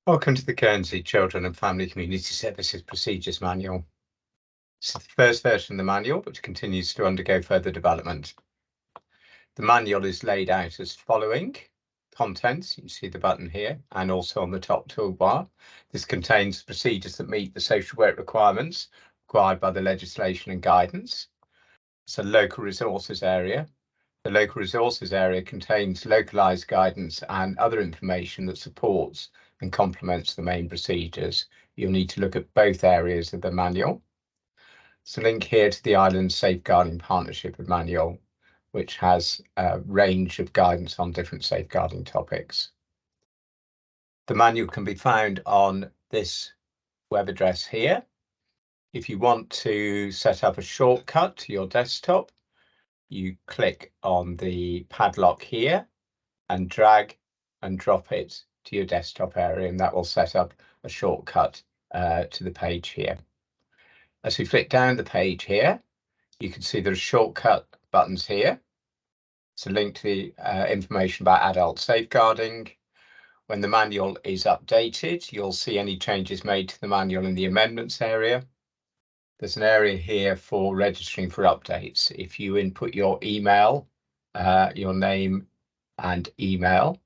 Welcome to the Guernsey Children and Family Community Services Procedures Manual. This is the first version of the manual, which continues to undergo further development. The manual is laid out as following. Contents, you can see the button here, and also on the top toolbar. This contains procedures that meet the social work requirements required by the legislation and guidance. It's a local resources area. The local resources area contains localised guidance and other information that supports and complements the main procedures. You'll need to look at both areas of the manual. There's a link here to the Island Safeguarding Partnership Manual, which has a range of guidance on different safeguarding topics. The manual can be found on this web address here. If you want to set up a shortcut to your desktop, you click on the padlock here and drag and drop it to your desktop area, and that will set up a shortcut to the page here. As we flick down the page here, you can see there's shortcut buttons here. It's a link to the information about adult safeguarding. When the manual is updated, you'll see any changes made to the manual in the amendments area. There's an area here for registering for updates. If you input your email, your name and email,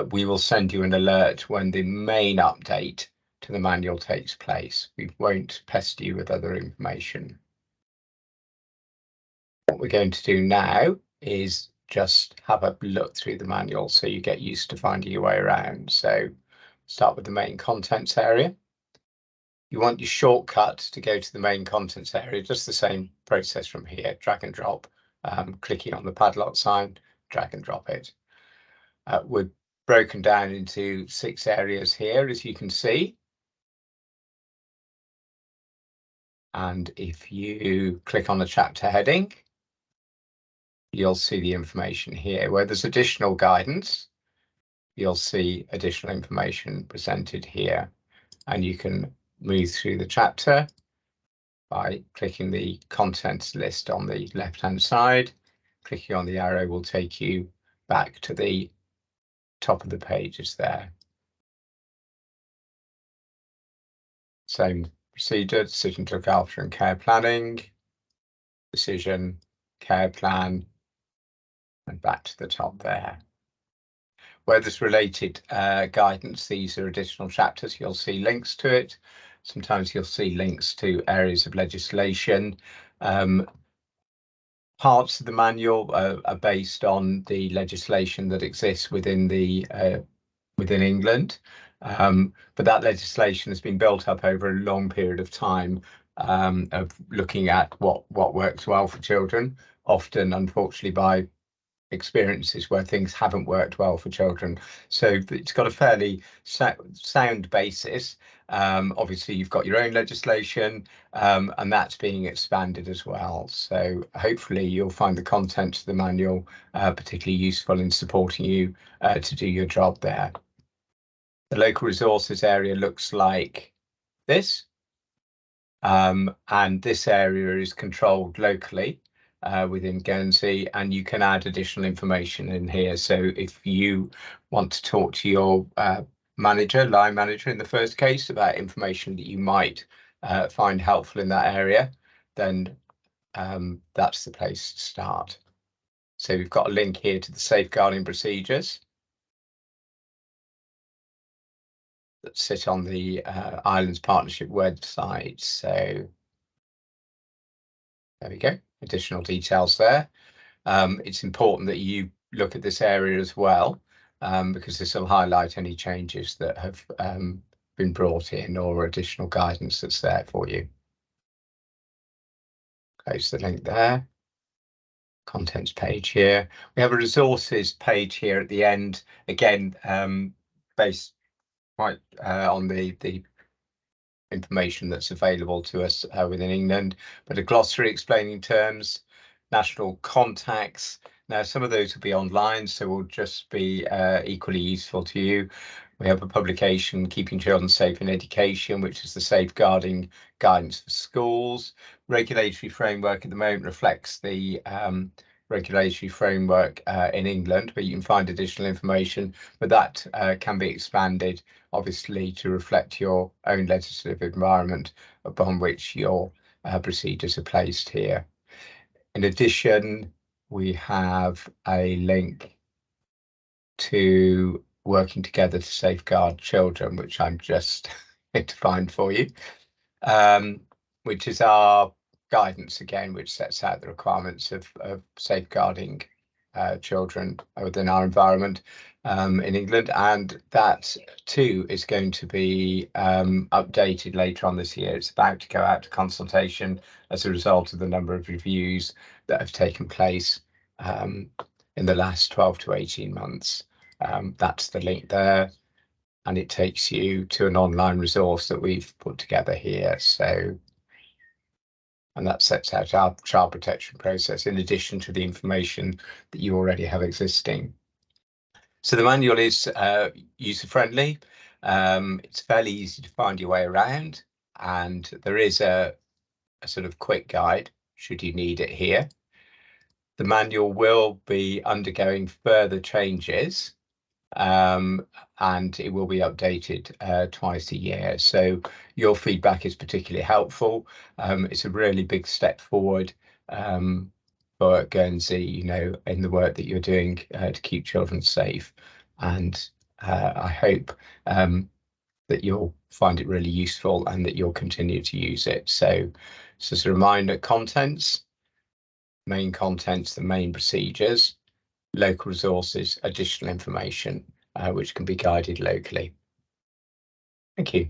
we will send you an alert when the main update to the manual takes place. We won't pester you with other information. What we're going to do now is just have a look through the manual so you get used to finding your way around. So start with the main contents area. You want your shortcut to go to the main contents area, just the same process from here, drag and drop, clicking on the padlock sign, drag and drop it. We're broken down into 6 areas here, as you can see. And if you click on the chapter heading, you'll see the information here. Where there's additional guidance, you'll see additional information presented here, and you can move through the chapter by clicking the contents list on the left-hand side. Clicking on the arrow will take you back to the top of the pages there. Same procedure: decision to look after and care planning, decision, care plan, and back to the top there. Where there's related guidance, these are additional chapters. You'll see links to it. Sometimes you'll see links to areas of legislation. Parts of the manual are based on the legislation that exists within England, but that legislation has been built up over a long period of time of looking at what works well for children, often unfortunately by experiences where things haven't worked well for children. So it's got a fairly sound basis. Obviously you've got your own legislation, and that's being expanded as well. So hopefully you'll find the content of the manual particularly useful in supporting you to do your job there. The local resources area looks like this, and this area is controlled locally within Guernsey, and you can add additional information in here. So if you want to talk to your line manager in the first case about information that you might find helpful in that area, then that's the place to start. So we've got a link here to the safeguarding procedures that sit on the Islands Partnership website. So there we go, additional details there. It's important that you look at this area as well, because this will highlight any changes that have been brought in or additional guidance that's there for you. Close the link there. Contents page here. We have a resources page here at the end, again based quite on the information that's available to us within England, but a glossary explaining terms, national contacts. Now some of those will be online, so will just be equally useful to you. We have a publication, Keeping Children Safe in Education, which is the safeguarding guidance for schools. Regulatory framework at the moment reflects the regulatory framework in England, where you can find additional information, but that can be expanded, obviously, to reflect your own legislative environment upon which your procedures are placed here. In addition, we have a link to working together to safeguard children, which I'm just going to find for you, which is our guidance again, which sets out the requirements of safeguarding children within our environment in England, and that too is going to be updated later on this year. It's about to go out to consultation as a result of the number of reviews that have taken place in the last 12 to 18 months. That's the link there, and it takes you to an online resource that we've put together here. So, and that sets out our child protection process in addition to the information that you already have existing. So the manual is user-friendly. It's fairly easy to find your way around, and there is a sort of quick guide should you need it here. The manual will be undergoing further changes, and it will be updated twice a year. So your feedback is particularly helpful. It's a really big step forward for Guernsey, you know, in the work that you're doing to keep children safe. And I hope that you'll find it really useful and that you'll continue to use it. So as a reminder, main contents, the main procedures, local resources, additional information, which can be guided locally. Thank you.